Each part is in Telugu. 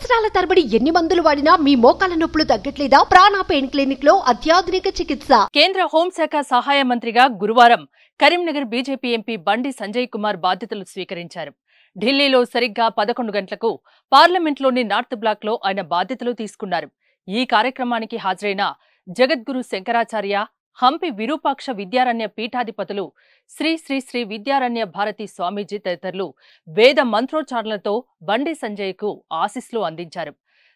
సంవత్సరాల తరబడి ఎన్ని మందులు వాడినా మీ మోకాల నొప్పులు తగ్గట్లేదా? ప్రాణ పెయిన్ క్లినిక్ లో అత్యాధునిక చికిత్స. కేంద్ర హోంశాఖ సహాయ మంత్రిగా గురువారం కరీంనగర్ బీజేపీ ఎంపీ బండి సంజయ్ కుమార్ బాధ్యతలు స్వీకరించారు. ఢిల్లీలో సరిగ్గా 11 గంటలకు పార్లమెంట్లోని నార్త్ బ్లాక్ లో ఆయన బాధ్యతలు తీసుకున్నారు. ఈ కార్యక్రమానికి హాజరైన జగద్గురు శంకరాచార్య, హంపి విరూపాక్ష విద్యారణ్య పీఠాధిపతులు శ్రీ శ్రీ శ్రీ విద్యారణ్య భారతి స్వామీజీ తదితరులు వేద మంత్రోచ్చారణలతో బండి సంజయ్కు ఆశీస్సులు అందించారు.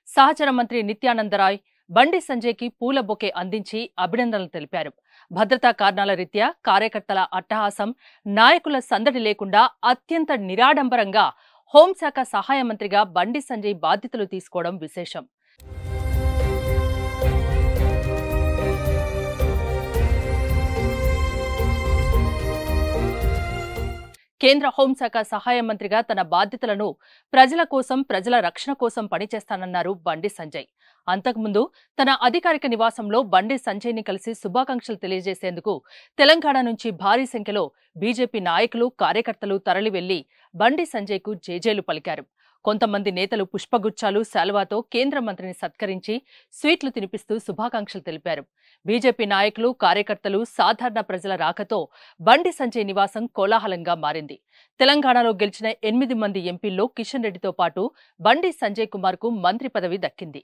సహచర మంత్రి నిత్యానందరాయ్ బండి సంజయ్కి పూల బొకే అందించి అభినందనలు తెలిపారు. భద్రతా కారణాల రీత్యా కార్యకర్తల అట్టహాసం, నాయకుల సందడి లేకుండా అత్యంత నిరాడంబరంగా హోంశాఖ సహాయ మంత్రిగా బండి సంజయ్ బాధ్యతలు తీసుకోవడం విశేషం. కేంద్ర హోంశాఖ సహాయ మంత్రిగా తన బాధ్యతలను ప్రజల కోసం, ప్రజల రక్షణ కోసం పనిచేస్తానన్నారు బండి సంజయ్. అంతకుముందు తన అధికారిక నివాసంలో బండి సంజయ్ని కలిసి శుభాకాంక్షలు తెలియజేసేందుకు తెలంగాణ నుంచి భారీ సంఖ్యలో బీజేపీ నాయకులు, కార్యకర్తలు తరలివెళ్లి బండి సంజయ్కు జేజేలు పలికారు. కొంతమంది నేతలు పుష్పగుచ్చాలు, శాలువాతో కేంద్ర మంత్రిని సత్కరించి స్వీట్లు తినిపిస్తూ శుభాకాంక్షలు తెలిపారు. బీజేపీ నాయకులు, కార్యకర్తలు, సాధారణ ప్రజల రాకతో బండి సంజయ్ నివాసం కోలాహలంగా మారింది. తెలంగాణలో గెలిచిన 8 మంది ఎంపీల్లో కిషన్ రెడ్డితో పాటు బండి సంజయ్ కుమార్ కు మంత్రి పదవి దక్కింది.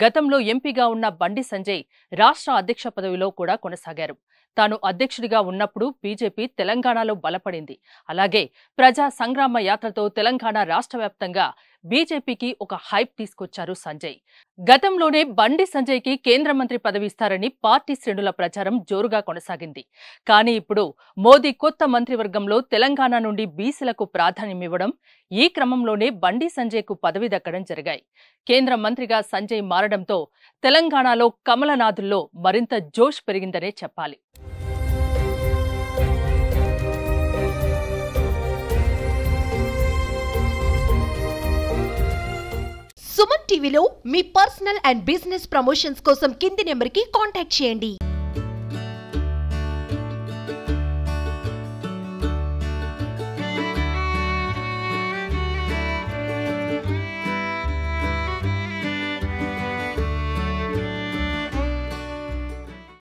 గతంలో ఎంపీగా ఉన్న బండి సంజయ్ రాష్ట్ర అధ్యక్ష పదవిలో కూడా కొనసాగారు. తాను అధ్యక్షుడిగా ఉన్నప్పుడు బీజేపీ తెలంగాణలో బలపడింది. అలాగే ప్రజా సంగ్రామ యాత్రతో తెలంగాణ రాష్ట్ర వ్యాప్తంగా బీజేపీకి ఒక హైప్ తీసుకొచ్చారు సంజయ్. గతంలోనే బండి సంజయ్కి కేంద్ర మంత్రి పదవి ఇస్తారని పార్టీ శ్రేణుల ప్రచారం జోరుగా కొనసాగింది. కానీ ఇప్పుడు మోదీ కొత్త మంత్రివర్గంలో తెలంగాణ నుండి బీసీలకు ప్రాధాన్యమివ్వడం, ఈ క్రమంలోనే బండి సంజయ్కు పదవి దక్కడం జరిగాయి. కేంద్ర మంత్రిగా సంజయ్ మారడంతో తెలంగాణలో కమలనాథుల్లో మరింత జోష్ పెరిగిందనే చెప్పాలి. సుమన్ టీవీలో మీ పర్సనల్ అండ్ బిజినెస్ ప్రమోషన్స్ కోసం కింది నెంబర్కి కాంటాక్ట్ చేయండి.